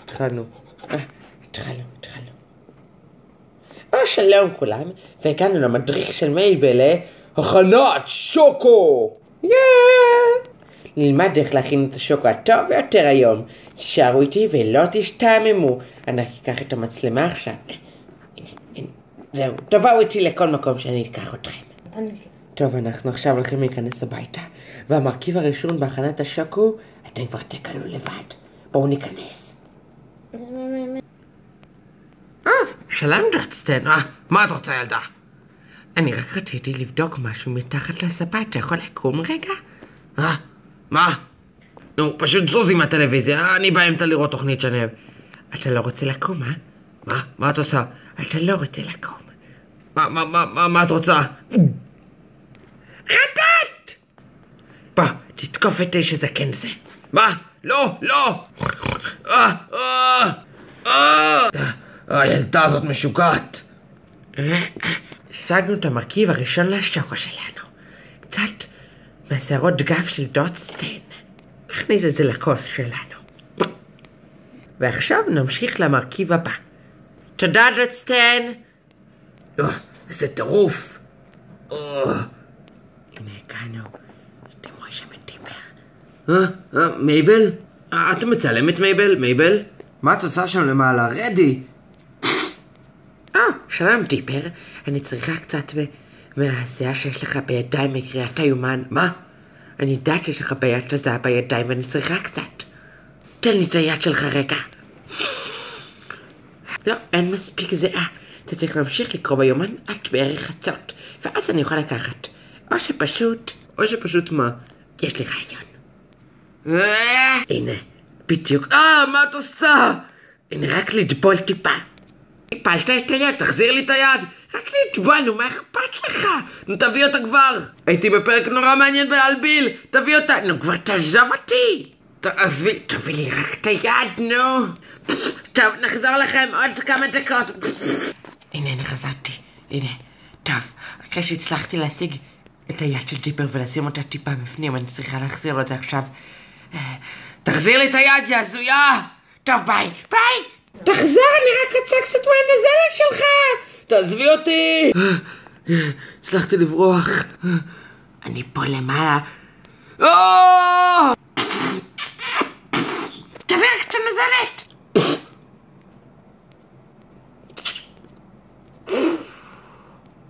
התחלנו. שלום כולם, והגענו למדריך של מייבל, הכנת שוקו! נלמד איך להכין את השוקו הטוב ביותר היום. תישארו איתי ולא תשתעממו. אני אקח את המצלמה עכשיו. זהו, תבואו איתי לכל מקום שאני אקח אתכם. טוב, אנחנו עכשיו הולכים להיכנס הביתה, והמרכיב הראשון בהכנת השוקו, אתם כבר תקלו לבד. בואו ניכנס. שלום דודסטיין, מה את רוצה ילדה? אני רק רציתי לבדוק משהו מתחת לספה, אתה יכול לקום רגע? מה? נו, פשוט זוז עם הטלוויזיה, אני באמצע לראות תוכנית שאני אוהב. אתה לא רוצה לקום, מה את עושה? אתה לא רוצה לקום. מה את רוצה? חטאת! בוא, תתקוף את איש הזקן זה. מה? לא! הילדה הזאת משוגעת. השגנו את המרכיב הראשון לשוקו שלנו. קצת מהשערות גב של דודסטיין. נכניס את זה לכוס שלנו. ועכשיו נמשיך למרכיב הבא. תודה דודסטיין. איזה טירוף. הנה הגענו. אתם רואים שם את טיפר. מייבל? את מצלמת מייבל? מה את עושה שם למעלה? רדי! שלום טיפר, אני צריכה קצת מהשיער שיש לך בידיים מקריאת היומן. מה? אני יודעת שיש לך ביד לזה בידיים ואני צריכה קצת. תן לי את היד שלך רגע. לא, אין מספיק זהה. אתה צריך להמשיך לקרוא ביומן עד בערך חצות, ואז אני אוכל לקחת. או שפשוט מה? יש לי רעיון. הנה, בדיוק. מה את עושה? הנה, רק לטבול טיפה. הפלת את היד, תחזיר לי את היד. רק לטבול, נו, מה אכפת לך? נו, תביא אותה כבר. הייתי בפרק נורא מעניין בהלביל. תביא אותה. נו, כבר תעזוב אותי. תביא לי רק את היד, נו. טוב, נחזור לכם עוד כמה דקות. הנה, חזרתי. הנה. טוב, אחרי שהצלחתי להשיג את היד של טיפר ולשים אותה טיפה בפנים, אני צריכה להחזיר לו את זה עכשיו. תחזיר לי את היד, יא הזויה! טוב, ביי! תחזור, אני רק רוצה קצת מהנזלת שלך! תעזבי אותי! הצלחתי לברוח. אני פה למעלה. תביא רק את הנזלת!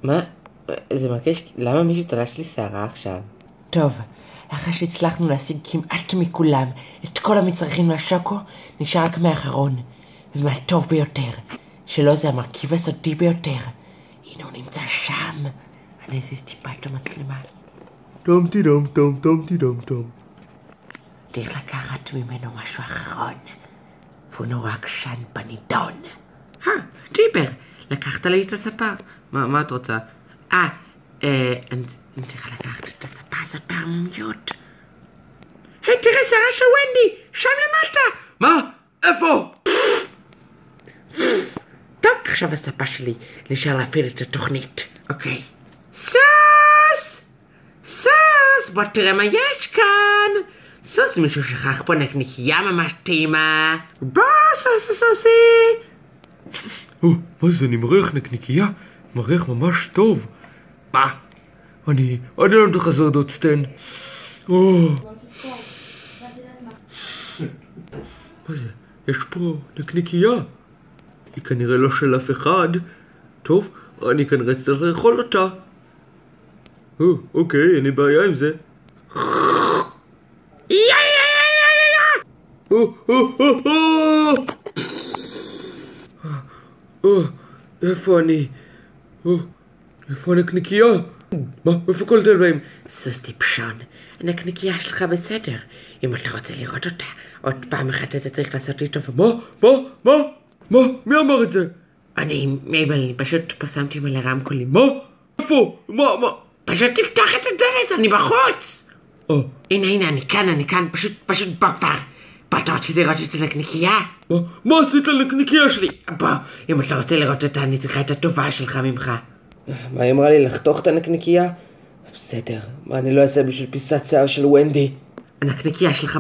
מה? זה מרגיש... למה מישהו תלש לי שערה עכשיו? טוב, אחרי שהצלחנו להשיג כמעט מכולם את כל המצרכים לשוקו, נשאר רק מהאחרון, ומהטוב ביותר, שלא זה המרכיב הסודי ביותר. הנה הוא נמצא שם. אני אזיז טיפה את המצלמה. טום תידום. צריך לקחת ממנו משהו אחרון, והוא נורא עקשן בנידון. טיפר, לקחת לי את הספה. מה את רוצה? אני צריכה לקחת את הספה הזאת בהרמוניות. היי, תראה, שערה של ונדי, שם למטה. מה? איפה? טוב, עכשיו הספה שלי, נשאר להפעיל את התוכנית. אוקיי. סוס! בוא תראה מה יש כאן. סוס, מישהו שכח פה נקניקייה ממש טעימה. בוא, סוסי. מה זה, אני מריח נקניקייה? מריח ממש טוב. מה? אני לא תחזר דודסטיין. מה זה? יש פה נקניקייה. היא כנראה לא של אף אחד. טוב, אני כנראה צריך לאכול אותה. אוקיי, אין לי בעיה עם זה. איפה אני? איפה הנקניקייה? מה? איפה כל דברים? סוס טיפשון, הנקניקייה שלך בסדר. אם אתה רוצה לראות אותה, עוד פעם אחת אתה צריך לעשות לי טובה. מה? מי אמר את זה? מייבל, אני פשוט פסמתי מלא רמקולים. מה? איפה? מה? פשוט תפתח את הדלת, אני בחוץ! הנה, אני כאן, פשוט בוא כבר. אתה רוצה לראות את הנקניקייה? מה עשית לנקניקייה שלי? בוא, אם אתה רוצה לראות אותה, אני צריכה את הטובה שלך ממך. מה היא אמרה לי, לחתוך את הנקניקייה? בסדר, מה אני לא אעשה בשביל פיסת שיער של ונדי? הנקניקייה שלך